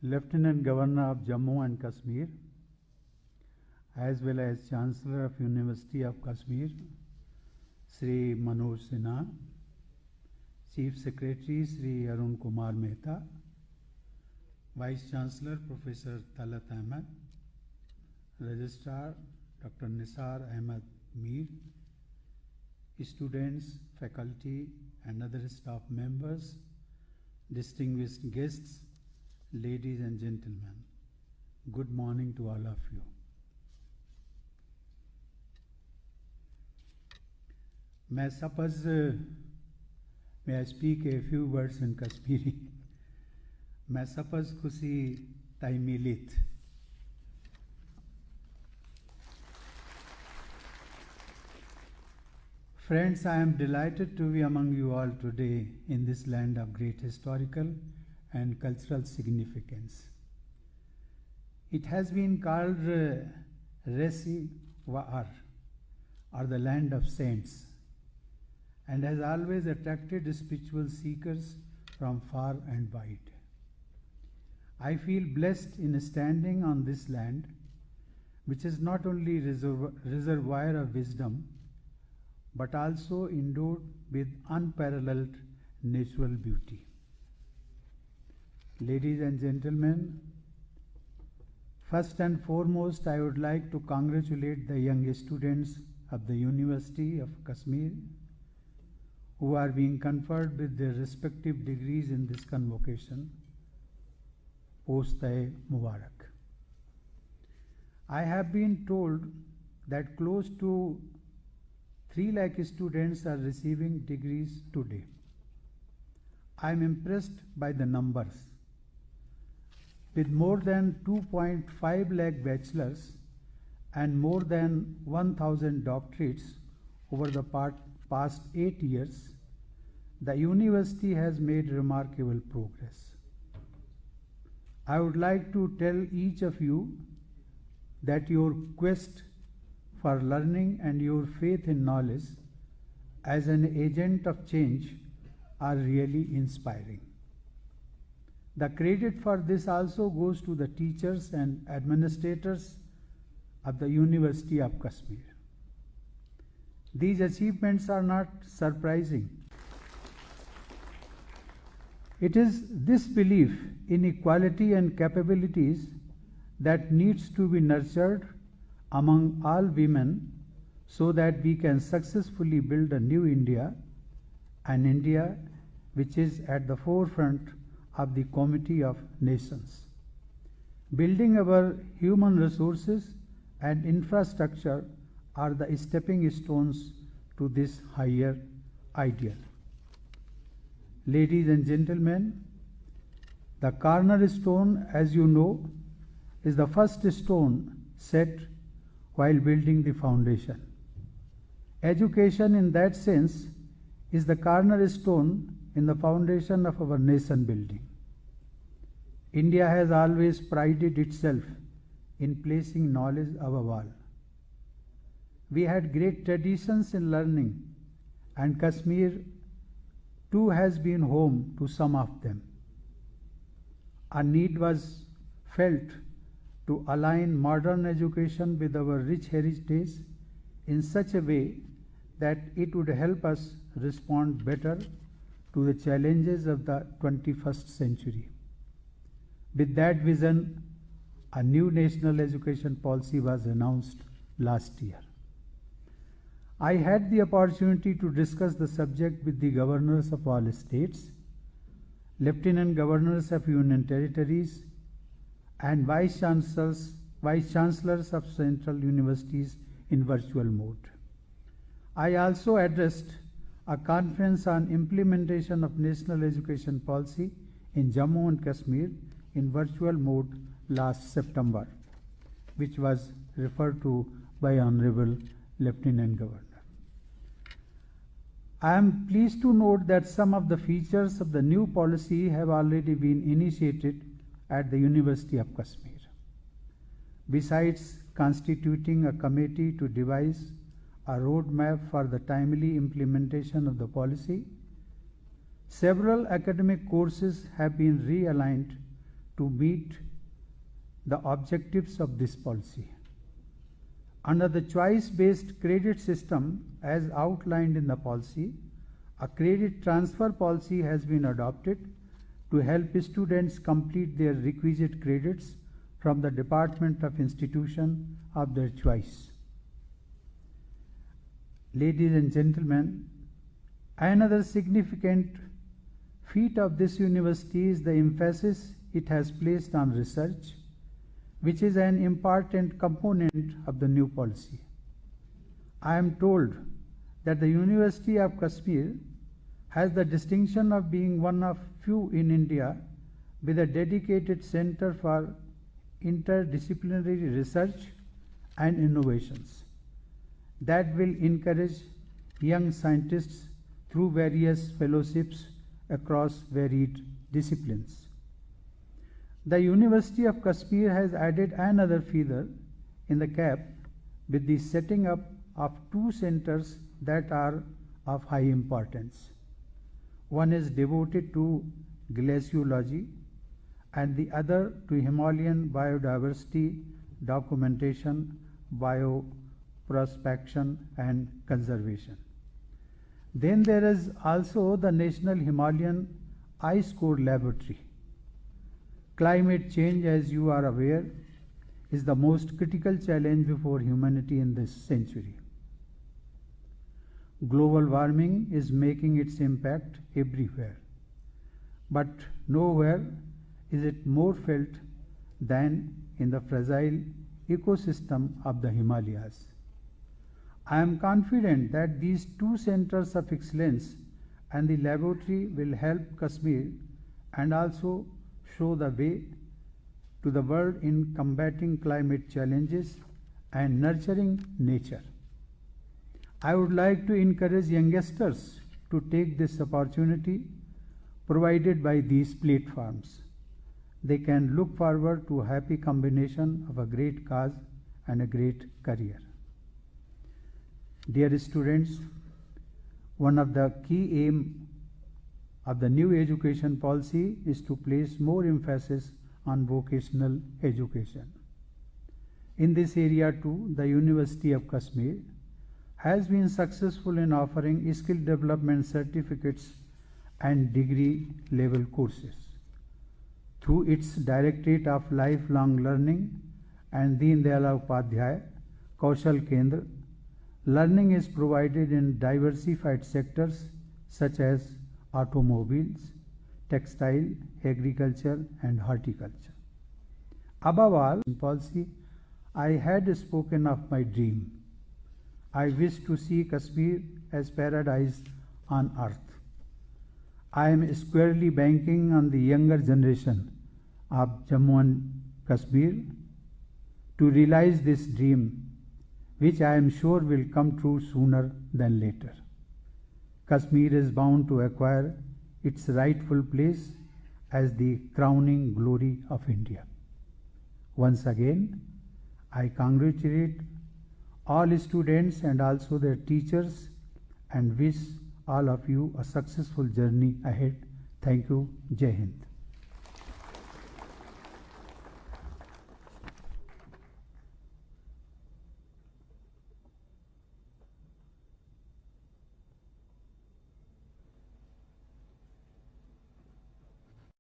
Lieutenant Governor of Jammu and Kashmir, as well as Chancellor of University of Kashmir, Sri Manoj Sinha, Chief Secretary Sri Arun Kumar Mehta, Vice Chancellor Professor Talat Ahmed, Registrar Dr. Nisar Ahmed Mir, students, faculty and other staff members, distinguished guests, ladies and gentlemen, good morning to all of you. May I speak a few words in Kashmiri? मैं सपस खुशी ताइमिलित Friends, I am delighted to be among you all today in this land of great historical and cultural significance. It has been called Resi Waar, or the land of saints, and has always attracted spiritual seekers from far and wide. I feel blessed in standing on this land, which is not only reservoir of wisdom, but also endowed with unparalleled natural beauty. Ladies and gentlemen, first and foremost, I would like to congratulate the young students of the University of Kashmir who are being conferred with their respective degrees in this convocation. Post-e Mubarak. I have been told that close to 3 lakh students are receiving degrees today. I am impressed by the numbers. With more than 2.5 lakh bachelors and more than 1,000 doctorates over the past 8 years, the university has made remarkable progress. I would like to tell each of you that your quest for learning and your faith in knowledge as an agent of change are really inspiring. The credit for this also goes to the teachers and administrators of the University of Kashmir. These achievements are not surprising. It is this belief in equality and capabilities that needs to be nurtured among all women so that we can successfully build a new India, an India which is at the forefront of the Comity of Nations. Building our human resources and infrastructure are the stepping stones to this higher ideal. Ladies and gentlemen, the cornerstone, as you know, is the first stone set while building the foundation. Education in that sense is the cornerstone in the foundation of our nation building. India has always prided itself in placing knowledge above all. We had great traditions in learning, and Kashmir too has been home to some of them. A need was felt to align modern education with our rich heritage in such a way that it would help us respond better to the challenges of the 21st century. With that vision, a new national education policy was announced last year. I had the opportunity to discuss the subject with the governors of all states, lieutenant governors of union territories, and vice chancellors of central universities in virtual mode. I also addressed a conference on implementation of national education policy in Jammu and Kashmir in virtual mode last September, which was referred to by Honorable Lieutenant Governor. I am pleased to note that some of the features of the new policy have already been initiated at the University of Kashmir. Besides constituting a committee to devise a roadmap for the timely implementation of the policy, several academic courses have been realigned to meet the objectives of this policy. Under the choice-based credit system as outlined in the policy, a credit transfer policy has been adopted to help students complete their requisite credits from the department of institution of their choice. Ladies and gentlemen, another significant feat of this university is the emphasis it has placed on research, which is an important component of the new policy. I am told that the University of Kashmir has the distinction of being one of few in India with a dedicated center for interdisciplinary research and innovations that will encourage young scientists through various fellowships across varied disciplines. The University of Kashmir has added another feather in the cap with the setting up of two centers that are of high importance. One is devoted to glaciology and the other to Himalayan biodiversity documentation, bioprospection and conservation. Then there is also the National Himalayan Ice Core Laboratory. Climate change, as you are aware, is the most critical challenge before humanity in this century. Global warming is making its impact everywhere, but nowhere is it more felt than in the fragile ecosystem of the Himalayas. I am confident that these two centers of excellence and the laboratory will help Kashmir and also show the way to the world in combating climate challenges and nurturing nature. I would like to encourage youngsters to take this opportunity provided by these platforms. They can look forward to a happy combination of a great cause and a great career. Dear students, one of the key aims of the new education policy is to place more emphasis on vocational education. In this area too, the University of Kashmir has been successful in offering skill development certificates and degree level courses. Through its Directorate of Lifelong Learning and Deen Dayal Upadhyay Kaushal Kendra, learning is provided in diversified sectors such as automobiles, textile, agriculture and horticulture. Above all, in policy, I had spoken of my dream. I wish to see Kashmir as paradise on earth. I am squarely banking on the younger generation of Jammu and Kashmir to realize this dream, which I am sure will come true sooner than later. Kashmir is bound to acquire its rightful place as the crowning glory of India. Once again, I congratulate all students and also their teachers and wish all of you a successful journey ahead. Thank you. Jai Hind.